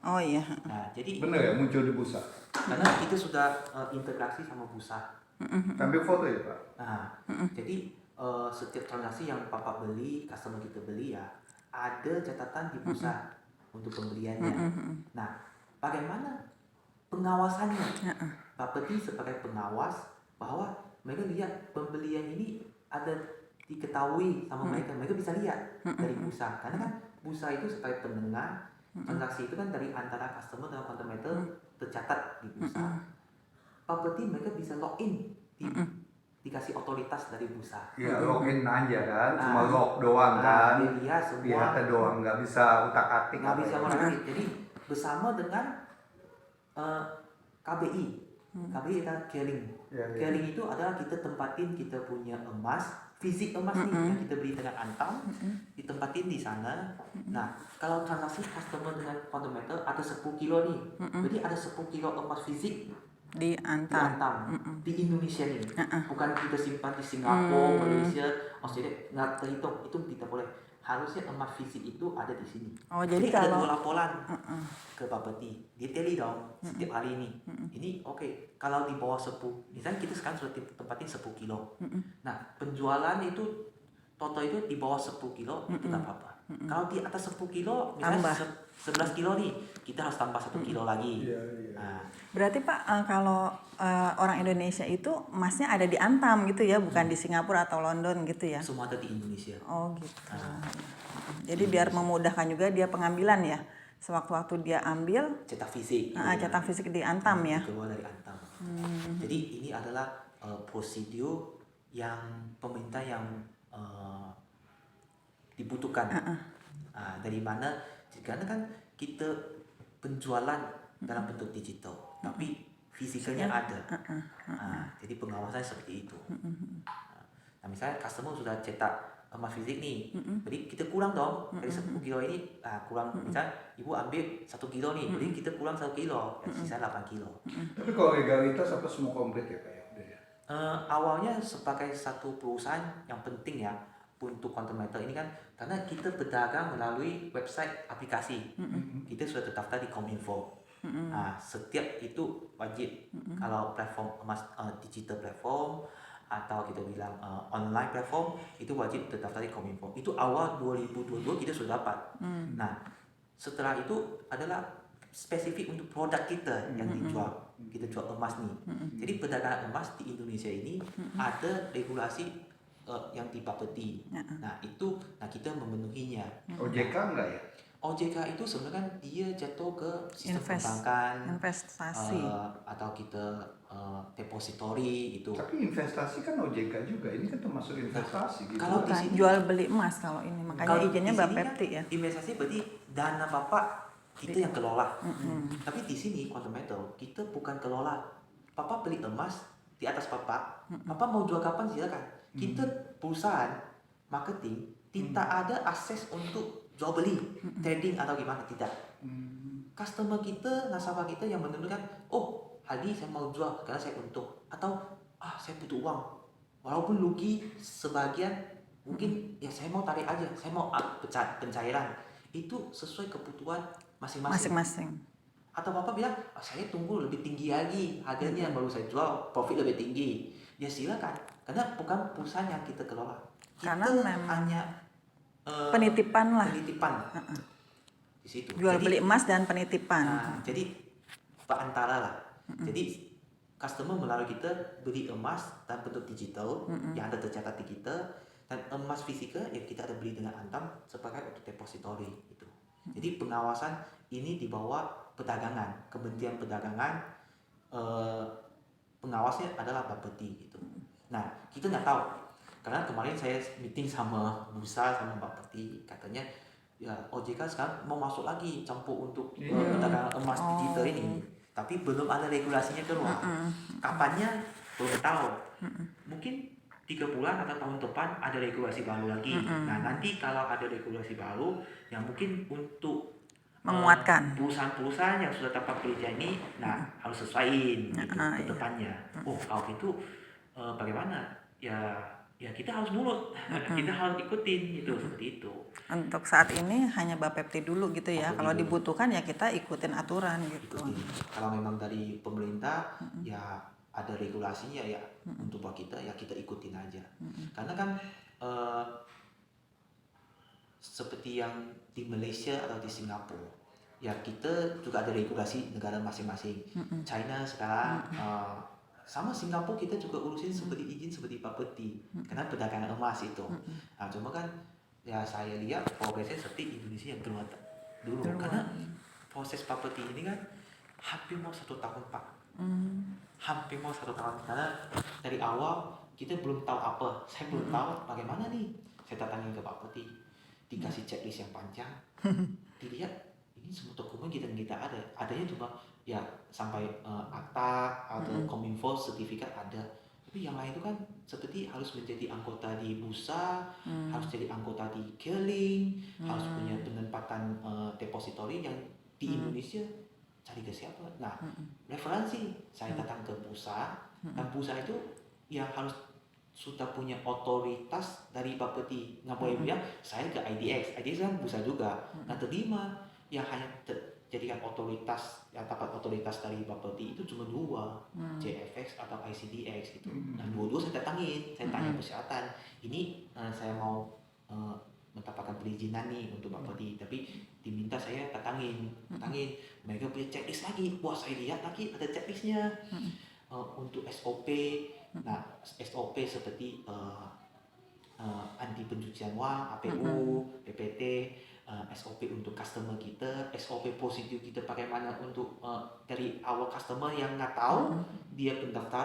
Oh iya. Nah, jadi Bener ya muncul di Bursa. karena kita sudah integrasi sama Bursa. Ambil foto ya Pak. Nah, jadi setiap transaksi yang Bapak beli, customer kita beli ya, ada catatan di Bursa untuk pembeliannya. Nah, bagaimana pengawasannya? Bapeti sebagai pengawas bahwa mereka lihat pembelian ini ada diketahui sama mereka bisa lihat dari Bursa. Karena kan Bursa itu sebagai penengah transaksi itu kan dari antara customer dan countermeter tercatat di Bursa. Bapeti mereka bisa login dikasih otoritas dari Bursa. Ya login aja kan, cuma log doang kan. Dia lihat semua. Lihatnya doang, nggak bisa utak-atik. Nggak bisa utak-atik. Jadi bersama dengan KBI. KBI adalah carrying. Carrying itu adalah kita tempatin kita punya emas, fisik emas nih yang kita beli dengan Antam, ditempatin di sana. Nah, kalau transaksi customer dengan countermeter ada 10 kilo nih, berarti ada 10 kilo emas fisik di Antam, di Indonesia ini, bukan kita simpan di Singapura, Malaysia, Australia, nggak terhitung, itu tidak boleh. Harusnya emas fisik itu ada di sini. Oh, jadi ada kalau 2 laporan ke Bapeti, detail dong setiap hari ini. Ini oke. Kalau di bawah 10, misalnya kita sekarang sudah tempatin 10 kilo. Nah, penjualan itu total itu di bawah 10 kilo itu nggak apa-apa. Kalau di atas 10 kilo, misalnya 11 kilo nih, kita harus tambah 1 kilo lagi. Nah, berarti Pak, kalau orang Indonesia itu emasnya ada di Antam gitu ya, bukan di Singapura atau London gitu ya? Semua ada di Indonesia. Oh gitu. Jadi biar memudahkan juga dia pengambilan ya. Sewaktu-waktu dia ambil, cetak fisik. Cetak fisik di Antam ya. Keluar dari Antam. Jadi ini adalah prosedur yang pemerintah yang dibutuhkan. Dari mana? Karena kan kita penjualan dalam bentuk digital, tapi fisiknya ada. Jadi pengawasan seperti itu. Nah, misalnya customer sudah cetak emas fisik nih, jadi kita kurang dong dari 10 kilo ini, kurang misalnya ibu ambil 1 kilo nih, jadi kita kurang 1 kilo, sisa 8 kilo. Tapi kalau legalitas apa semua komplit ya Pak ya? Awalnya sebagai satu perusahaan yang penting ya untuk countermeter ini kan, karena kita berdagang melalui website aplikasi, kita sudah terdaftar di Kominfo. Nah, setiap itu wajib kalau platform emas digital platform atau kita bilang online platform itu wajib terdaftar di Kominfo. Itu awal 2022 kita sudah dapat. Nah, setelah itu adalah spesifik untuk produk kita yang dijual. Kita jual emas nih. Jadi perdagangan emas di Indonesia ini ada regulasi yang di Bapeti. Nah, itu kita memenuhinya. OJK enggak ya? OJK itu sebenarnya kan dia jatuh ke sistem perbankan, investasi, atau kita depository itu. Tapi investasi kan OJK juga, ini kan termasuk investasi gitu. Kalau di sini jual beli emas kalau ini, makanya izinnya Bapepti ya. Investasi berarti dana Bapak kita yang kelola. Tapi di sini countermeter kita bukan kelola. Bapak beli emas di atas Bapak, Bapak mau jual kapan silakan. Kita perusahaan marketing tidak ada akses untuk jual beli, trading atau gimana, tidak. Customer kita, nasabah kita yang menentukan, oh hari saya mau jual karena saya untung, atau saya butuh uang, walaupun rugi sebagian, mungkin ya saya mau tarik aja, saya mau pencairan, itu sesuai kebutuhan masing-masing. Atau Bapak bilang, saya tunggu lebih tinggi lagi harganya baru saya jual, profit lebih tinggi, ya silakan, karena bukan perusahaan yang kita kelola, kita karena memang hanya penitipan lah. Di situ. Jual beli emas dan penitipan. Jadi perantara lah. Jadi customer melalui kita beli emas dan bentuk digital yang ada tercatat di kita, dan emas fisika yang kita ada beli dengan Antam sebagai untuk depository itu. Jadi pengawasan ini di bawah perdagangan, Kementerian Perdagangan, pengawasnya adalah Bapeti gitu. Nah, kita nggak tahu. Karena kemarin saya meeting sama Bursa sama Bapeti, katanya ya OJK sekarang mau masuk lagi campur untuk perdagangan emas digital ini, tapi belum ada regulasinya keluar. Kapannya belum tahu. Mungkin 3 bulan atau tahun depan ada regulasi baru lagi. Nah, nanti kalau ada regulasi baru yang mungkin untuk menguatkan perusahaan-perusahaan yang sudah dapat kerja ini, harus sesuaiin gitu ke depannya. Kalau gitu bagaimana? Ya ya kita harus nurut, kita harus ikutin gitu, seperti itu. Untuk saat ini hanya Bapepti dulu gitu ya. Bapepti Kalau dulu. dibutuhkan ya kita ikutin aturan gitu. Ikutin. Kalau memang dari pemerintah ya ada regulasinya ya untuk buat kita ya kita ikutin aja. Karena kan seperti yang di Malaysia atau di Singapura ya kita juga ada regulasi negara masing-masing. China sekarang sama Singapura kita juga urusin seperti izin seperti properti karena perdagangan emas itu. Nah, cuma kan ya saya lihat progresnya seperti Indonesia yang keluar dulu karena proses properti ini kan hampir mau 1 tahun Pak. Hampir mau 1 tahun karena dari awal kita belum tahu apa, saya belum tahu bagaimana nih. Saya datangin ke properti, dikasih checklist yang panjang, dilihat ini semua dokumen kita ada, adanya cuma ya sampai akta atau kominfo sertifikat ada, tapi yang lain itu kan seperti harus menjadi anggota di bursa, harus jadi anggota di Keling, harus punya penempatan depository yang di Indonesia cari ke siapa? Nah, referensi saya datang ke bursa dan bursa itu ya harus sudah punya otoritas dari properti. Nggak boleh bilang saya ke IDX kan bursa juga nggak terima, yang hanya jadikan otoritas yang dapat otoritas dari properti itu cuma 2, JFX atau ICDX gitu. Dan dua-dua saya datangin, saya tanya persyaratan. Ini saya mau mendapatkan perizinan nih untuk properti, tapi diminta saya datangin. Mereka punya checklist lagi. Wah, saya lihat lagi ada checklistnya untuk SOP. Nah, SOP seperti anti pencucian uang, APU, PPT, SOP untuk customer kita, SOP prosedur kita bagaimana untuk dari awal customer yang nggak tahu dia pendaftaran